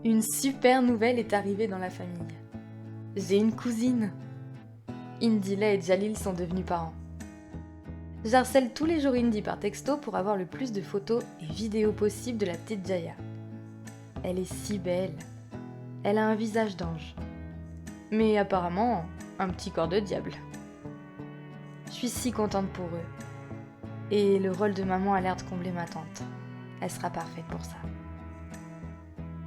Une super nouvelle est arrivée dans la famille. J'ai une cousine. Indila et Jalil sont devenus parents. J'harcèle tous les jours Indy par texto pour avoir le plus de photos et vidéos possibles de la petite Jaya. Elle est si belle. Elle a un visage d'ange. Mais apparemment, un petit corps de diable. Je suis si contente pour eux. Et le rôle de maman a l'air de combler ma tante. Elle sera parfaite pour ça.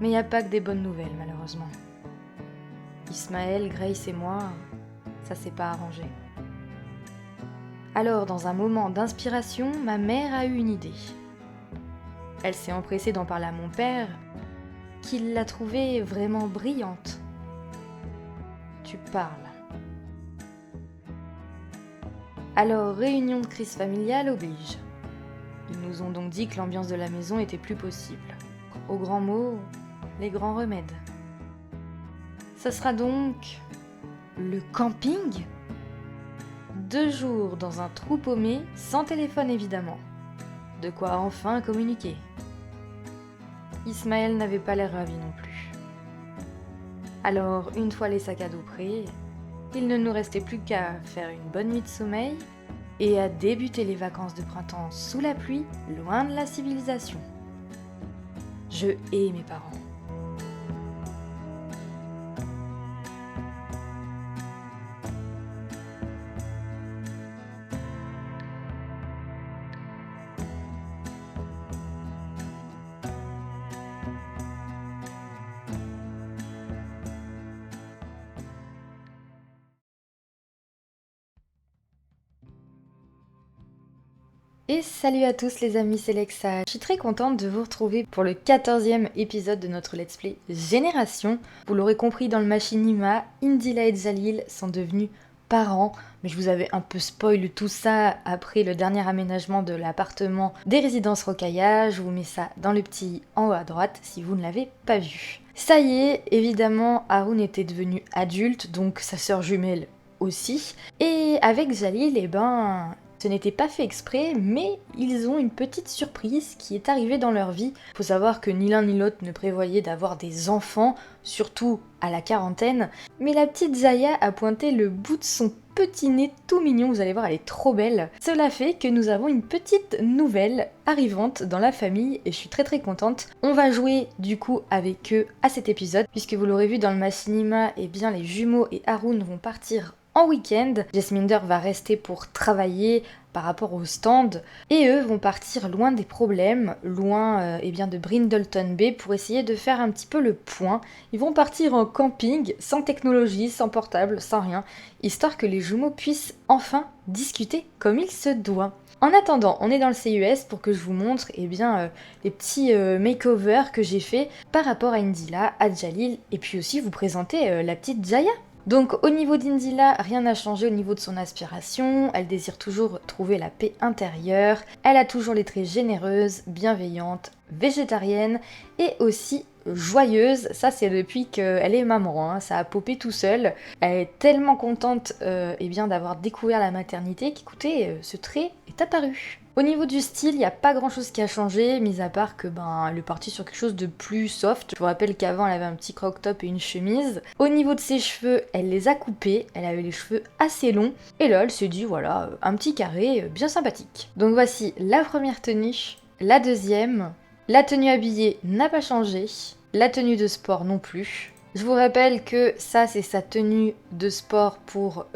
Mais il n'y a pas que des bonnes nouvelles, malheureusement. Ismaël, Grace et moi, ça s'est pas arrangé. Alors, dans un moment d'inspiration, ma mère a eu une idée. Elle s'est empressée d'en parler à mon père, qui l'a trouvée vraiment brillante. Tu parles. Alors, réunion de crise familiale oblige. Ils nous ont donc dit que l'ambiance de la maison était plus possible. Au grand mot, les grands remèdes. Ça sera donc le camping ? 2 jours dans un trou paumé, sans téléphone évidemment. De quoi enfin communiquer. Ismaël n'avait pas l'air ravi non plus. Alors, une fois les sacs à dos prêts, il ne nous restait plus qu'à faire une bonne nuit de sommeil et à débuter les vacances de printemps sous la pluie, loin de la civilisation. Je hais mes parents. Et salut à tous les amis, c'est Lexa. Je suis très contente de vous retrouver pour le 14e épisode de notre Let's Play Génération. Vous l'aurez compris dans le machinima, Indila et Jalil sont devenus parents. Mais je vous avais un peu spoil tout ça après le dernier aménagement de l'appartement des résidences Rocailla. Je vous mets ça dans le petit en haut à droite si vous ne l'avez pas vu. Ça y est, évidemment, Haroun était devenu adulte, donc sa sœur jumelle aussi. Et avec Jalil, ce n'était pas fait exprès, mais ils ont une petite surprise qui est arrivée dans leur vie. Faut savoir que ni l'un ni l'autre ne prévoyait d'avoir des enfants, surtout à la quarantaine. Mais la petite Zaya a pointé le bout de son petit nez tout mignon, vous allez voir, elle est trop belle. Cela fait que nous avons une petite nouvelle arrivante dans la famille et je suis très contente. On va jouer du coup avec eux à cet épisode, puisque vous l'aurez vu dans le machinima, eh bien les jumeaux et Haroun vont partir en week-end. Jasminder va rester pour travailler par rapport au stand et eux vont partir loin des problèmes, loin de Brindleton Bay pour essayer de faire un petit peu le point. Ils vont partir en camping, sans technologie, sans portable, sans rien, histoire que les jumeaux puissent enfin discuter comme il se doit. En attendant, on est dans le CUS pour que je vous montre les petits makeovers que j'ai fait par rapport à Indila, à Jalil et puis aussi vous présenter la petite Jaya. Donc au niveau d'Indila, rien n'a changé au niveau de son aspiration, elle désire toujours trouver la paix intérieure, elle a toujours les traits généreuses, bienveillantes, végétarienne et aussi joyeuse. Ça c'est depuis qu'elle est maman, ça a popé tout seul. Elle est tellement contente d'avoir découvert la maternité qu'écoutez, ce trait est apparu. Au niveau du style, il n'y a pas grand chose qui a changé, mis à part que elle est partie sur quelque chose de plus soft. Je vous rappelle qu'avant elle avait un petit croc-top et une chemise. Au niveau de ses cheveux, elle les a coupés, elle avait les cheveux assez longs. Et là elle s'est dit voilà, un petit carré bien sympathique. Donc voici la première tenue, la deuxième. La tenue habillée n'a pas changé, la tenue de sport non plus. Je vous rappelle que ça c'est sa tenue de sport pour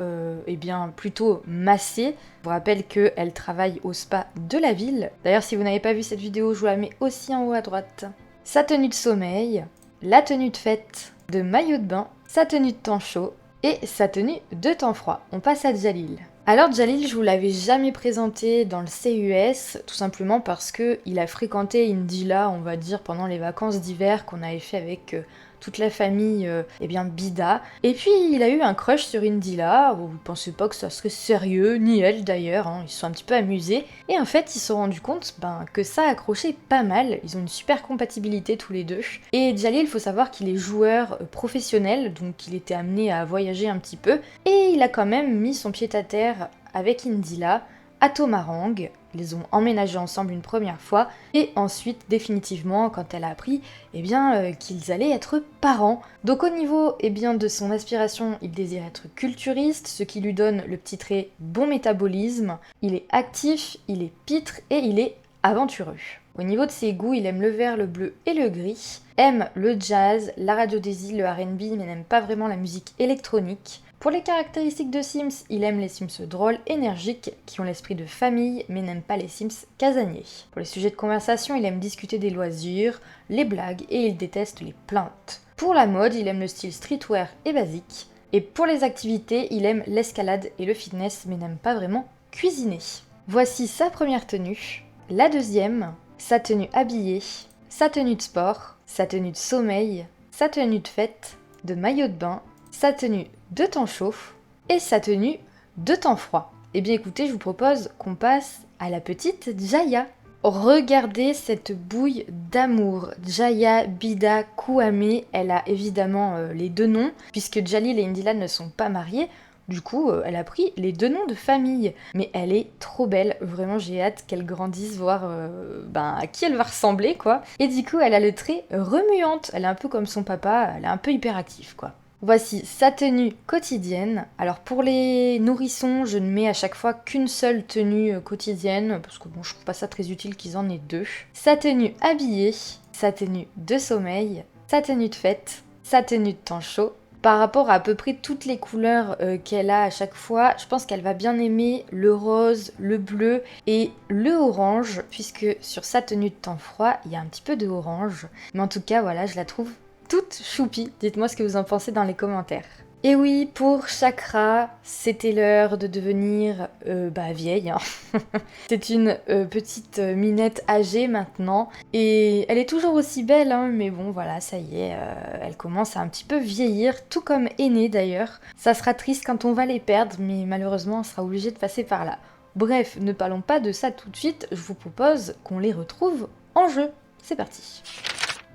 plutôt masser. Je vous rappelle qu'elle travaille au spa de la ville. D'ailleurs si vous n'avez pas vu cette vidéo, je vous la mets aussi en haut à droite. Sa tenue de sommeil, la tenue de fête, de maillot de bain, sa tenue de temps chaud et sa tenue de temps froid. On passe à Jalil. Alors Jalil, je vous l'avais jamais présenté dans le CUS, tout simplement parce que il a fréquenté Indila, on va dire, pendant les vacances d'hiver qu'on avait fait avec toute la famille Bida. Et puis il a eu un crush sur Indila, vous ne pensez pas que ça serait sérieux, ni elle d'ailleurs, ils se sont un petit peu amusés. Et en fait ils se sont rendus compte que ça accrochait pas mal, ils ont une super compatibilité tous les deux. Et Jalil, il faut savoir qu'il est joueur professionnel, donc il était amené à voyager un petit peu. Et il a quand même mis son pied à terre avec Indila à Tomarang, ils ont emménagé ensemble une première fois, et ensuite définitivement quand elle a appris qu'ils allaient être parents. Donc au niveau de son aspiration, il désire être culturiste, ce qui lui donne le petit trait bon métabolisme, il est actif, il est pitre et il est aventureux. Au niveau de ses goûts, il aime le vert, le bleu et le gris, aime le jazz, la radiodésie, le R&B, mais n'aime pas vraiment la musique électronique. Pour les caractéristiques de Sims, il aime les Sims drôles, énergiques, qui ont l'esprit de famille, mais n'aime pas les Sims casaniers. Pour les sujets de conversation, il aime discuter des loisirs, les blagues, et il déteste les plaintes. Pour la mode, il aime le style streetwear et basique. Et pour les activités, il aime l'escalade et le fitness, mais n'aime pas vraiment cuisiner. Voici sa première tenue. La deuxième, sa tenue habillée, sa tenue de sport, sa tenue de sommeil, sa tenue de fête, de maillot de bain, sa tenue de temps chaud et sa tenue de temps froid. Eh bien écoutez, je vous propose qu'on passe à la petite Jaya. Regardez cette bouille d'amour. Jaya, Bida, Kouame, elle a évidemment les deux noms, puisque Jalil et Indila ne sont pas mariés. Du coup, elle a pris les deux noms de famille. Mais elle est trop belle, vraiment j'ai hâte qu'elle grandisse, voir à qui elle va ressembler, quoi. Et du coup, elle a le trait remuante. Elle est un peu comme son papa, elle est un peu hyperactive, quoi. Voici sa tenue quotidienne. Alors pour les nourrissons, je ne mets à chaque fois qu'une seule tenue quotidienne, parce que bon, je trouve pas ça très utile qu'ils en aient deux. Sa tenue habillée, sa tenue de sommeil, sa tenue de fête, sa tenue de temps chaud. Par rapport à peu près toutes les couleurs qu'elle a à chaque fois, je pense qu'elle va bien aimer le rose, le bleu et le orange, puisque sur sa tenue de temps froid, il y a un petit peu de orange. Mais en tout cas, voilà, je la trouve toute choupie. Dites-moi ce que vous en pensez dans les commentaires. Et oui, pour Chakra, c'était l'heure de devenir vieille. Hein. C'est une petite minette âgée maintenant. Et elle est toujours aussi belle, hein, mais bon voilà, ça y est, elle commence à un petit peu vieillir, tout comme Aînée d'ailleurs. Ça sera triste quand on va les perdre, mais malheureusement on sera obligé de passer par là. Bref, ne parlons pas de ça tout de suite, je vous propose qu'on les retrouve en jeu. C'est parti.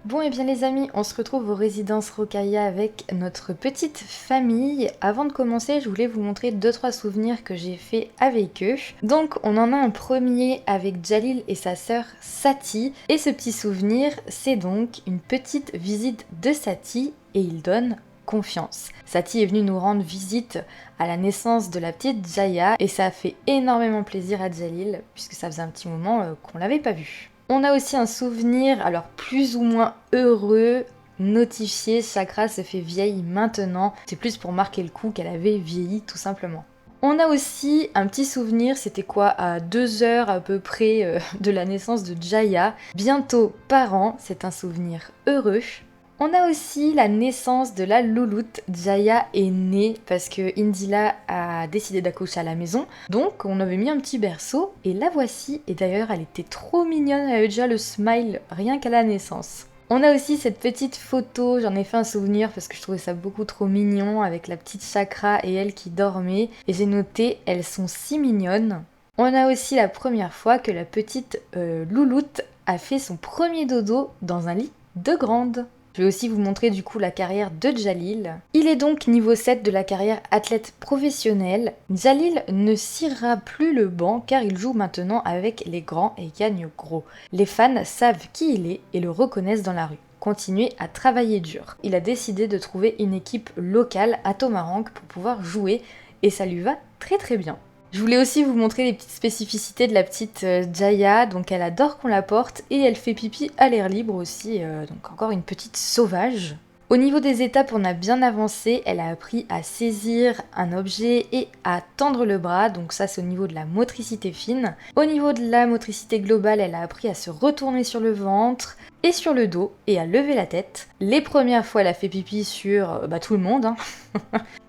Bon et bien les amis, on se retrouve aux résidences Rokaya avec notre petite famille. Avant de commencer, je voulais vous montrer 2-3 souvenirs que j'ai fait avec eux. Donc on en a un premier avec Jalil et sa sœur Sati. Et ce petit souvenir, c'est donc une petite visite de Sati et il donne confiance. Sati est venue nous rendre visite à la naissance de la petite Jaya et ça a fait énormément plaisir à Jalil puisque ça faisait un petit moment qu'on l'avait pas vue. On a aussi un souvenir, alors plus ou moins heureux, notifié, Chakra se fait vieille maintenant. C'est plus pour marquer le coup qu'elle avait vieilli tout simplement. On a aussi un petit souvenir, c'était quoi, à 2 heures à peu près de la naissance de Jaya. Bientôt parents, c'est un souvenir heureux. On a aussi la naissance de la louloute. Jaya est née parce que Indila a décidé d'accoucher à la maison. Donc on avait mis un petit berceau et la voici. Et d'ailleurs elle était trop mignonne, elle avait déjà le smile rien qu'à la naissance. On a aussi cette petite photo, j'en ai fait un souvenir parce que je trouvais ça beaucoup trop mignon avec la petite Chakra et elle qui dormait. Et j'ai noté, elles sont si mignonnes. On a aussi la première fois que la petite louloute a fait son premier dodo dans un lit de grande. Je vais aussi vous montrer du coup la carrière de Jalil. Il est donc niveau 7 de la carrière athlète professionnel. Jalil ne cirera plus le banc car il joue maintenant avec les grands et gagne gros. Les fans savent qui il est et le reconnaissent dans la rue. Continuez à travailler dur. Il a décidé de trouver une équipe locale à Tomarang pour pouvoir jouer et ça lui va très très bien. Je voulais aussi vous montrer les petites spécificités de la petite Jaya, donc elle adore qu'on la porte et elle fait pipi à l'air libre aussi, donc encore une petite sauvage. Au niveau des étapes, on a bien avancé, elle a appris à saisir un objet et à tendre le bras, donc ça c'est au niveau de la motricité fine. Au niveau de la motricité globale, elle a appris à se retourner sur le ventre et sur le dos et à lever la tête. Les premières fois, elle a fait pipi sur tout le monde. Hein.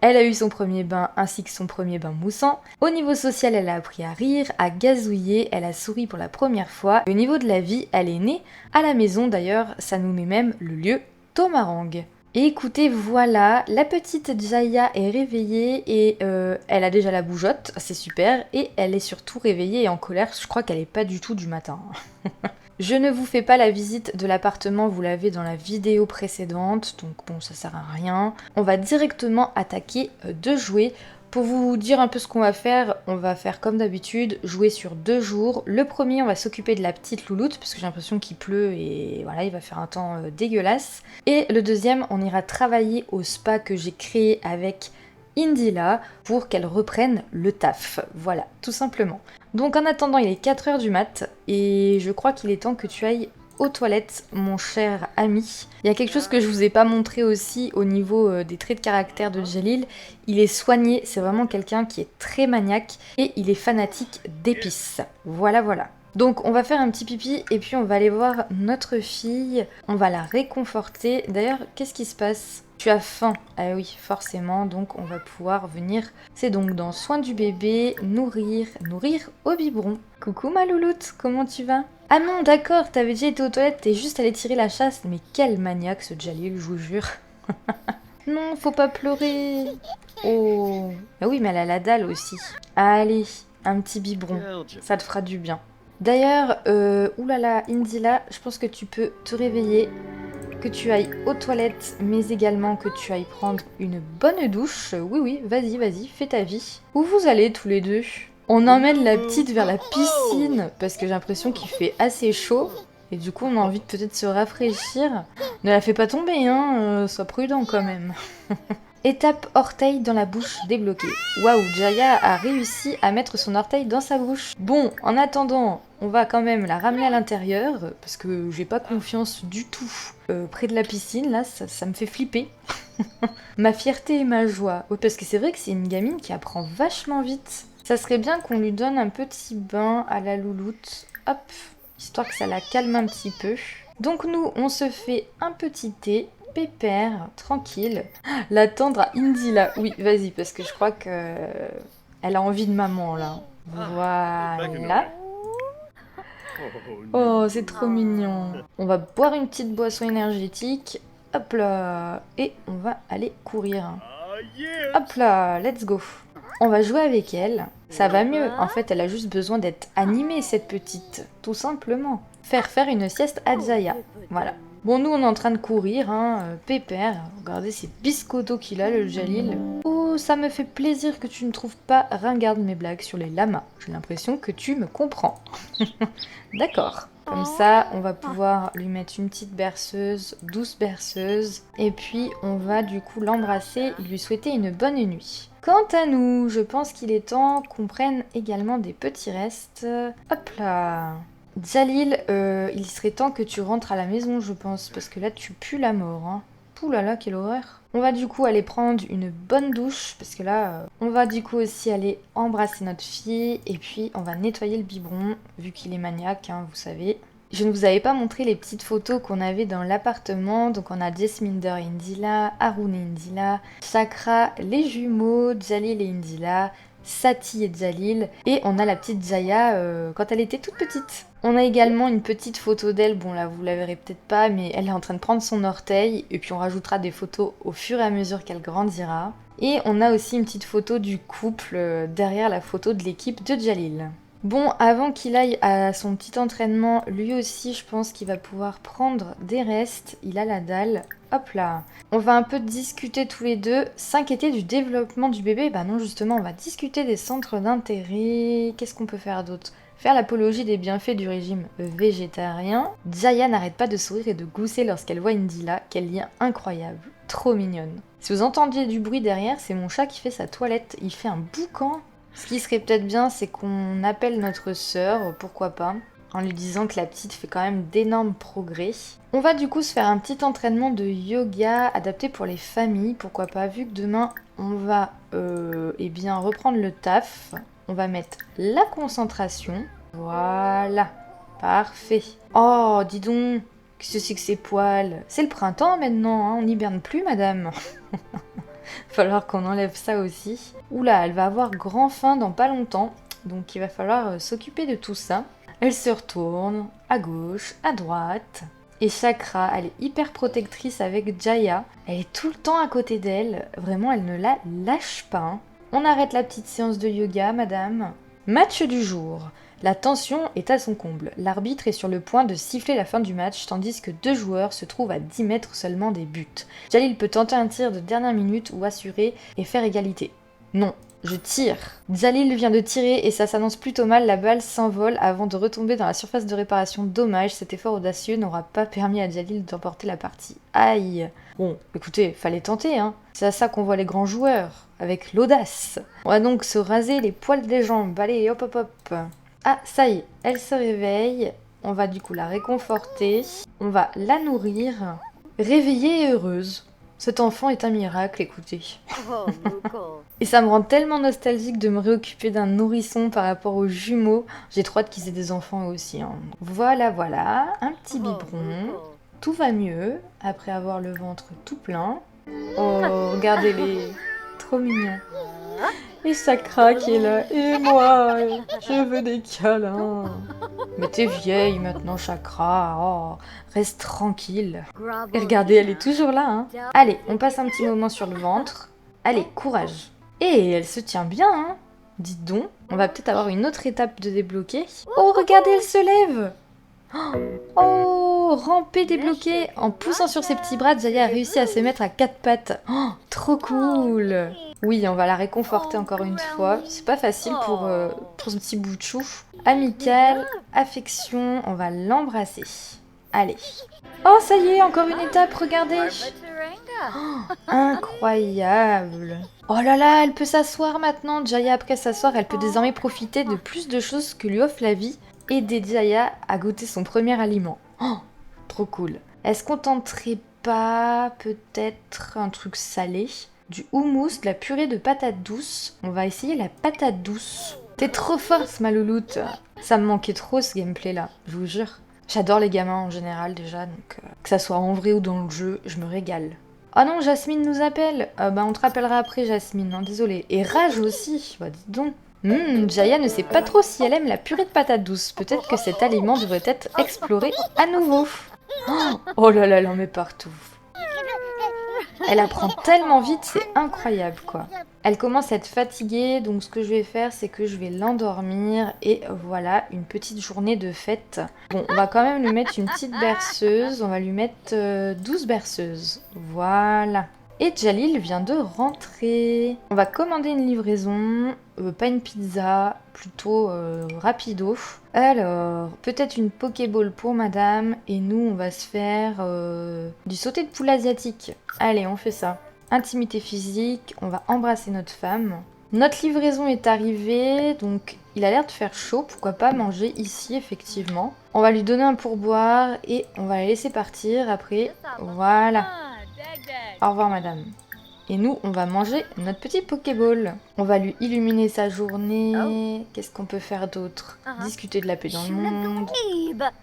Elle a eu son premier bain ainsi que son premier bain moussant. Au niveau social, elle a appris à rire, à gazouiller, elle a souri pour la première fois. Au niveau de la vie, elle est née à la maison, d'ailleurs ça nous met même le lieu Tomarang. Et écoutez, voilà, la petite Jaya est réveillée et elle a déjà la bougeotte, c'est super, et elle est surtout réveillée et en colère, je crois qu'elle est pas du tout du matin. Je ne vous fais pas la visite de l'appartement, vous l'avez dans la vidéo précédente, donc bon, ça sert à rien. On va directement attaquer de jouer Pour vous dire un peu ce qu'on on va faire comme d'habitude, jouer sur 2 jours. Le premier, on va s'occuper de la petite louloute, parce que j'ai l'impression qu'il pleut et voilà, il va faire un temps dégueulasse. Et le deuxième, on ira travailler au spa que j'ai créé avec Indila pour qu'elle reprenne le taf. Voilà, tout simplement. Donc en attendant, il est 4h du mat, et je crois qu'il est temps que tu ailles aux toilettes, mon cher ami. Il y a quelque chose que je vous ai pas montré aussi au niveau des traits de caractère de Jalil. Il est soigné, c'est vraiment quelqu'un qui est très maniaque et il est fanatique d'épices. Voilà, voilà. Donc on va faire un petit pipi et puis on va aller voir notre fille. On va la réconforter. D'ailleurs, qu'est-ce qui se passe? Tu as faim? Ah oui, forcément, donc on va pouvoir venir. C'est donc dans soin du bébé, nourrir au biberon. Coucou ma louloute, comment tu vas? Ah non, d'accord, t'avais déjà été aux toilettes, t'es juste allé tirer la chasse. Mais quel maniaque ce Jalil, je vous jure. Non, faut pas pleurer. Oh. Ah oui, mais elle a la dalle aussi. Allez, un petit biberon, ça te fera du bien. D'ailleurs, oulala, Indila, je pense que tu peux te réveiller, que tu ailles aux toilettes, mais également que tu ailles prendre une bonne douche. Oui, oui, vas-y, vas-y, fais ta vie. Où vous allez tous les deux? On emmène la petite vers la piscine, parce que j'ai l'impression qu'il fait assez chaud. Et du coup, on a envie de peut-être se rafraîchir. Ne la fais pas tomber, hein, sois prudent quand même. Étape orteil dans la bouche débloquée. Waouh, Jaya a réussi à mettre son orteil dans sa bouche. Bon, en attendant, on va quand même la ramener à l'intérieur, parce que j'ai pas confiance du tout. Près de la piscine, là, ça me fait flipper. Ma fierté et ma joie. Oui, parce que c'est vrai que c'est une gamine qui apprend vachement vite. Ça serait bien qu'on lui donne un petit bain à la louloute. Hop, histoire que ça la calme un petit peu. Donc nous, on se fait un petit thé. Pépère, tranquille. L'attendre à Indila. Oui, vas-y, parce que je crois que elle a envie de maman, là. Voilà. Oh, c'est trop mignon. On va boire une petite boisson énergétique. Hop là. Et on va aller courir. Hop là, let's go. On va jouer avec elle. Ça va mieux. En fait, elle a juste besoin d'être animée, cette petite. Tout simplement. Faire une sieste à Jaya. Voilà. Bon, nous, on est en train de courir, hein, pépère. Regardez ces biscottos qu'il a, le Jalil. Oh, ça me fait plaisir que tu ne trouves pas ringarde mes blagues sur les lamas. J'ai l'impression que tu me comprends. D'accord. Comme ça, on va pouvoir lui mettre une petite berceuse, douce berceuse. Et puis, on va du coup l'embrasser et lui souhaiter une bonne nuit. Quant à nous, je pense qu'il est temps qu'on prenne également des petits restes. Hop là. Jalil, il serait temps que tu rentres à la maison, je pense, parce que là, tu pues la mort. Hein. Pouh là là, quelle horreur. On va du coup aller prendre une bonne douche, parce que là, on va du coup aussi aller embrasser notre fille, et puis on va nettoyer le biberon, vu qu'il est maniaque, hein, vous savez. Je ne vous avais pas montré les petites photos qu'on avait dans l'appartement, donc on a Jasminder et Indila, Haroun et Indila, Chakra, les jumeaux, Jalil et Indila, Sati et Jalil, et on a la petite Jaya quand elle était toute petite. On a également une petite photo d'elle, bon là vous la verrez peut-être pas, mais elle est en train de prendre son orteil, et puis on rajoutera des photos au fur et à mesure qu'elle grandira. Et on a aussi une petite photo du couple derrière la photo de l'équipe de Jalil. Bon, avant qu'il aille à son petit entraînement, lui aussi je pense qu'il va pouvoir prendre des restes, il a la dalle. Hop là. On va un peu discuter tous les deux, s'inquiéter du développement du bébé. Bah non, justement, on va discuter des centres d'intérêt. Qu'est-ce qu'on peut faire d'autre? Faire l'apologie des bienfaits du régime végétarien. Jaya n'arrête pas de sourire et de glousser lorsqu'elle voit Indila. Quel lien incroyable. Trop mignonne. Si vous entendiez du bruit derrière, c'est mon chat qui fait sa toilette. Il fait un boucan. Ce qui serait peut-être bien, c'est qu'on appelle notre sœur, pourquoi pas, en lui disant que la petite fait quand même d'énormes progrès. On va du coup se faire un petit entraînement de yoga adapté pour les familles, pourquoi pas, vu que demain on va eh bien reprendre le taf. On va mettre la concentration. Voilà, parfait. Oh, dis donc, qu'est-ce que c'est que ces poils? C'est le printemps maintenant, hein, on n'hiberne plus, madame. Falloir qu'on enlève ça aussi. Oula, elle va avoir grand faim dans pas longtemps, donc il va falloir s'occuper de tout ça. Elle se retourne à gauche, à droite. Et Chakra, elle est hyper protectrice avec Jaya. Elle est tout le temps à côté d'elle. Vraiment, elle ne la lâche pas. Hein. On arrête la petite séance de yoga, madame. Match du jour. La tension est à son comble. L'arbitre est sur le point de siffler la fin du match, tandis que 2 joueurs se trouvent à 10 mètres seulement des buts. Jalil peut tenter un tir de dernière minute ou assurer et faire égalité. Non, Je tire. Jalil vient de tirer et ça s'annonce plutôt mal. La balle s'envole avant de retomber dans la surface de réparation. Dommage, cet effort audacieux n'aura pas permis à Jalil d'emporter la partie. Aïe. Bon, écoutez, fallait tenter, hein. C'est à ça qu'on voit les grands joueurs, avec l'audace. On va donc se raser les poils des jambes. Allez, hop hop hop. Ah, ça y est, elle se réveille. On va du coup la réconforter. On va la nourrir. Réveillée et heureuse. Cet enfant est un miracle, écoutez. Et ça me rend tellement nostalgique de me réoccuper d'un nourrisson par rapport aux jumeaux. J'ai trop hâte qu'ils aient des enfants eux aussi, hein. Voilà, voilà, un petit biberon. Tout va mieux, après avoir le ventre tout plein. Oh, regardez-les, trop mignon. Et Sakra qui est là, et moi, je veux des câlins. Mais t'es vieille maintenant, Chakra, oh, reste tranquille. Et regardez, elle est toujours là, hein. Allez, on passe un petit moment sur le ventre. Allez, courage. Et elle se tient bien, hein. Dites donc, on va peut-être avoir une autre étape de débloquer. Oh, regardez, elle se lève. Oh, ramper débloqué. En poussant sur ses petits bras, Jaya a réussi à se mettre à 4 pattes. Oh, trop cool. Oui, on va la réconforter encore une fois. C'est pas facile pour ce petit bout de chou. Amical, affection, on va l'embrasser. Allez. Oh, ça y est, encore une étape, regardez. Oh, incroyable. Oh là là, elle peut s'asseoir maintenant. Jaya, après s'asseoir, elle peut désormais profiter de plus de choses que lui offre la vie. Aider Jaya à goûter son premier aliment. Oh, trop cool. Est-ce qu'on tenterait pas peut-être un truc salé? Du houmous, de la purée de patates douces. On va essayer la patate douce. T'es trop forte, ma louloute. Ça me manquait trop ce gameplay là, je vous jure. J'adore les gamins en général déjà, donc que ça soit en vrai ou dans le jeu, je me régale. Oh non, Jasmine nous appelle. Bah on te rappellera après Jasmine, hein, désolée. Et Rage aussi, bah dis donc. Jaya ne sait pas trop si elle aime la purée de patates douces. Peut-être que cet aliment devrait être exploré à nouveau. Oh là là, elle en met partout. Elle apprend tellement vite, c'est incroyable quoi. Elle commence à être fatiguée, donc ce que je vais faire, c'est que je vais l'endormir. Et voilà, une petite journée de fête. Bon, on va quand même lui mettre une petite berceuse. On va lui mettre 12 berceuses. Voilà. Et Jalil vient de rentrer. On va commander une livraison, pas une pizza, plutôt rapido. Alors, peut-être une Pokéball pour madame. Et nous, on va se faire du sauté de poule asiatique. Allez, on fait ça. Intimité physique, on va embrasser notre femme. Notre livraison est arrivée, donc il a l'air de faire chaud. Pourquoi pas manger ici, effectivement. On va lui donner un pourboire et on va la laisser partir après. Voilà. Au revoir madame. Et nous, on va manger notre petit Pokéball. On va lui illuminer sa journée. Qu'est-ce qu'on peut faire d'autre? Discuter de la paix dans le monde.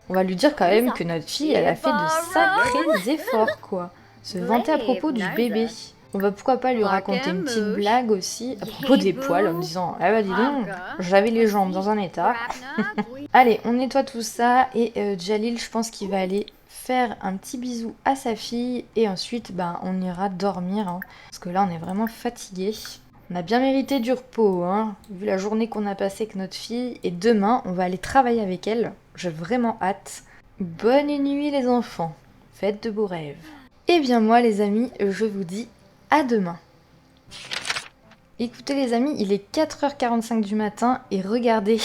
On va lui dire quand même que notre fille, elle a fait de sacrés efforts, quoi. Se vanter à propos du bébé. On va pourquoi pas lui raconter une petite blague aussi à propos des poils en me disant « Ah bah dis donc, j'avais les jambes dans un état. » Allez, on nettoie tout ça et Jalil, je pense qu'il va aller faire un petit bisou à sa fille et ensuite ben, on ira dormir hein, parce que là on est vraiment fatigué. On a bien mérité du repos hein, vu la journée qu'on a passée avec notre fille et demain on va aller travailler avec elle. J'ai vraiment hâte. Bonne nuit les enfants, faites de beaux rêves. Et bien moi les amis, je vous dis à demain. Écoutez les amis, il est 4h45 du matin et regardez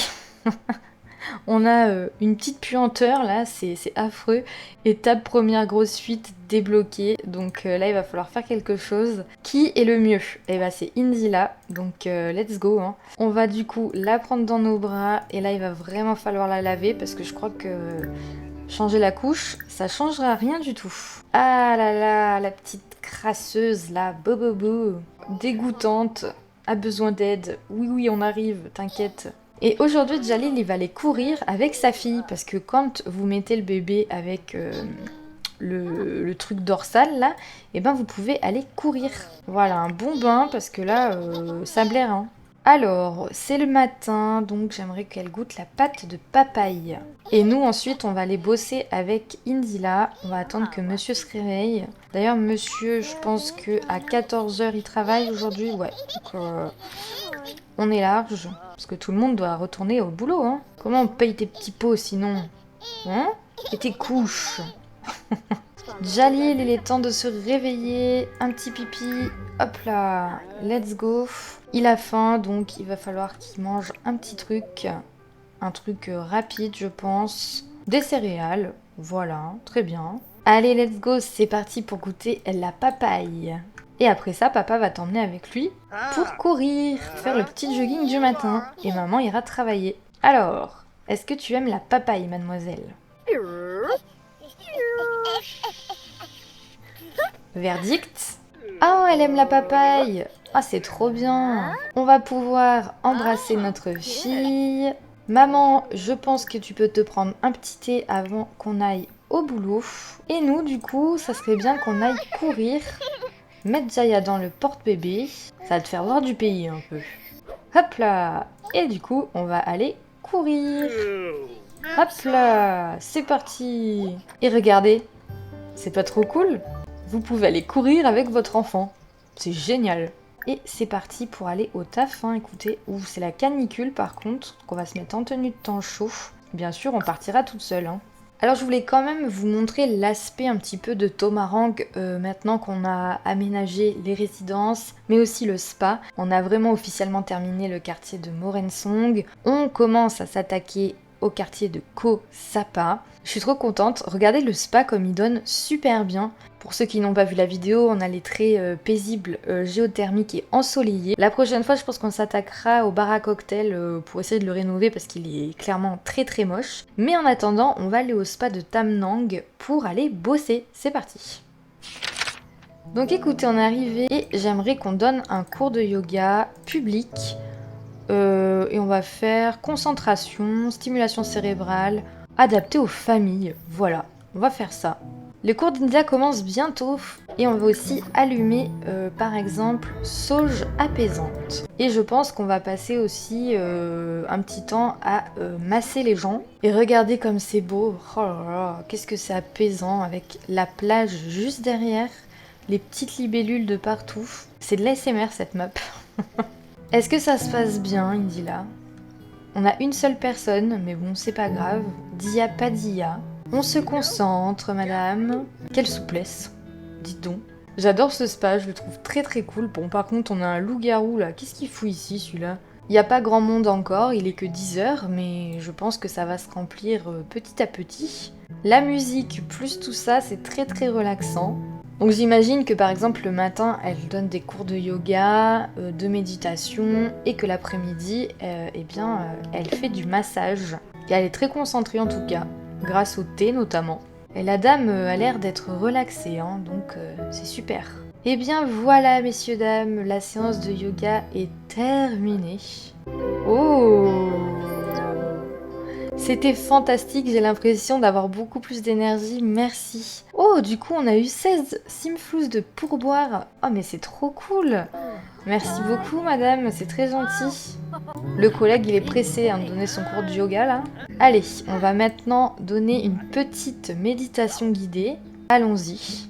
on a une petite puanteur là, c'est affreux. Étape première grosse fuite débloquée. Donc là il va falloir faire quelque chose. Qui est le mieux? Et bah c'est Indila. Donc let's go hein. On va du coup la prendre dans nos bras. Et là il va vraiment falloir la laver. Parce que je crois que changer la couche, ça changera rien du tout. Ah là là, la petite crasseuse là, bobobo. Dégoûtante, a besoin d'aide. Oui oui on arrive, t'inquiète. Et aujourd'hui, Jalil, il va aller courir avec sa fille. Parce que quand vous mettez le bébé avec le truc dorsal, là, et ben vous pouvez aller courir. Voilà, un bon bain, parce que là, ça blaire. Hein. Alors, c'est le matin, donc j'aimerais qu'elle goûte la pâte de papaye. Et nous, ensuite, on va aller bosser avec Indila. On va attendre que monsieur se réveille. D'ailleurs, monsieur, je pense qu'à 14h, il travaille aujourd'hui. Ouais, donc on est large. Parce que tout le monde doit retourner au boulot, hein. Comment on paye tes petits pots sinon? Hein? Et tes couches? Jalil, il est temps de se réveiller. Un petit pipi. Hop là. Let's go. Il a faim, donc il va falloir qu'il mange un petit truc. Un truc rapide, je pense. Des céréales. Voilà, très bien. Allez, let's go. C'est parti pour goûter la papaye. Et après ça, papa va t'emmener avec lui pour courir, faire le petit jogging du matin. Et maman ira travailler. Alors, est-ce que tu aimes la papaye, mademoiselle? Verdict? Ah, elle aime la papaye. Ah, c'est trop bien. On va pouvoir embrasser notre fille. Maman, je pense que tu peux te prendre un petit thé avant qu'on aille au boulot. Et nous, du coup, ça serait bien qu'on aille courir. Mettre Jaya dans le porte-bébé. Ça va te faire voir du pays un peu. Hop là. Et du coup, on va aller courir. Hop là. C'est parti. Et regardez. C'est pas trop cool? Vous pouvez aller courir avec votre enfant. C'est génial. Et c'est parti pour aller au taf, hein, écoutez. Ouh, c'est la canicule par contre. Donc on va se mettre en tenue de temps chaud. Bien sûr, on partira toute seule, hein. Alors je voulais quand même vous montrer l'aspect un petit peu de Tomarang maintenant qu'on a aménagé les résidences, mais aussi le spa. On a vraiment officiellement terminé le quartier de Morensong. On commence à s'attaquer au quartier de Koh Sapa. Je suis trop contente. Regardez le spa comme il donne super bien. Pour ceux qui n'ont pas vu la vidéo, on a les traits paisibles, géothermiques et ensoleillés. La prochaine fois, je pense qu'on s'attaquera au bar à cocktail pour essayer de le rénover parce qu'il est clairement très très moche. Mais en attendant, on va aller au spa de Tam Nang pour aller bosser. C'est parti. Donc écoutez, on est arrivé et j'aimerais qu'on donne un cours de yoga public. Et on va faire concentration, stimulation cérébrale, adapté aux familles. Voilà, on va faire ça. Le cours d'India commence bientôt et on va aussi allumer par exemple sauge apaisante. Et je pense qu'on va passer aussi un petit temps à masser les gens. Et regardez comme c'est beau, oh là là, qu'est-ce que c'est apaisant avec la plage juste derrière, les petites libellules de partout. C'est de l'ASMR cette map. Est-ce que ça se passe bien, Indila? On a une seule personne, mais bon, c'est pas grave. Dia pas dia. On se concentre, madame. Quelle souplesse, dites donc. J'adore ce spa, je le trouve très très cool. Bon, par contre, on a un loup-garou là. Qu'est-ce qu'il fout ici, celui-là? Il n'y a pas grand monde encore, il est que 10 h, mais je pense que ça va se remplir petit à petit. La musique plus tout ça, c'est très très relaxant. Donc j'imagine que par exemple le matin, elle donne des cours de yoga, de méditation, et que l'après-midi, elle fait du massage. Et elle est très concentrée en tout cas, grâce au thé notamment. Et la dame a l'air d'être relaxée, hein, donc c'est super. Et bien voilà, messieurs, dames, la séance de yoga est terminée. Oh! C'était fantastique, j'ai l'impression d'avoir beaucoup plus d'énergie, merci. Oh, du coup, on a eu 16 simflous de pourboire. Oh, mais c'est trop cool. Merci beaucoup, madame, c'est très gentil. Le collègue, il est pressé de donner son cours de yoga, là. Allez, on va maintenant donner une petite méditation guidée. Allons-y.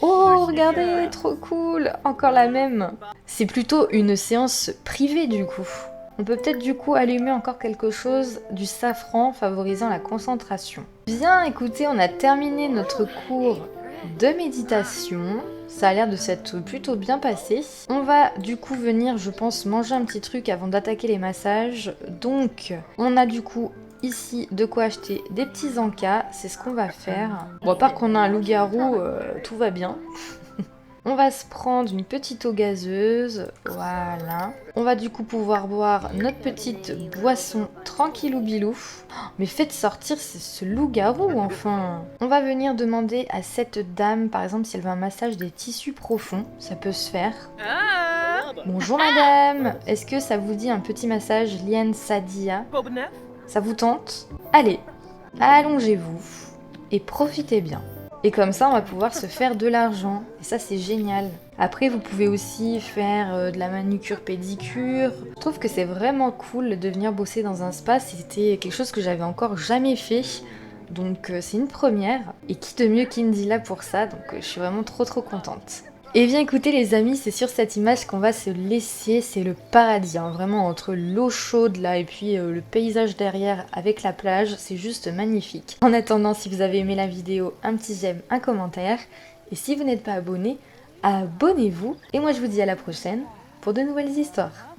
Oh, regardez, trop cool. Encore la même. C'est plutôt une séance privée, du coup. On peut peut-être du coup allumer encore quelque chose du safran favorisant la concentration. Bien, écoutez, on a terminé notre cours de méditation. Ça a l'air de s'être plutôt bien passé. On va du coup venir, je pense, manger un petit truc avant d'attaquer les massages. Donc, on a du coup ici de quoi acheter des petits encas. C'est ce qu'on va faire. Bon, à part qu'on a un loup-garou, tout va bien. On va se prendre une petite eau gazeuse, voilà. On va du coup pouvoir boire notre petite boisson tranquillou bilou. Oh, mais faites sortir ce loup-garou, enfin. On va venir demander à cette dame, par exemple, si elle veut un massage des tissus profonds. Ça peut se faire. Bonjour madame, est-ce que ça vous dit un petit massage Lien Sadia? Ça vous tente? Allez, allongez-vous et profitez bien. Et comme ça, on va pouvoir se faire de l'argent. Et ça, c'est génial. Après, vous pouvez aussi faire de la manucure pédicure. Je trouve que c'est vraiment cool de venir bosser dans un spa. C'était quelque chose que j'avais encore jamais fait. Donc, c'est une première. Et qui de mieux qu'Indila pour ça. Donc, je suis vraiment trop contente. Et bien écoutez les amis, c'est sur cette image qu'on va se laisser, c'est le paradis, hein, vraiment entre l'eau chaude là et puis le paysage derrière avec la plage, c'est juste magnifique. En attendant, si vous avez aimé la vidéo, un petit j'aime, un commentaire, et si vous n'êtes pas abonné, abonnez-vous, et moi je vous dis à la prochaine pour de nouvelles histoires.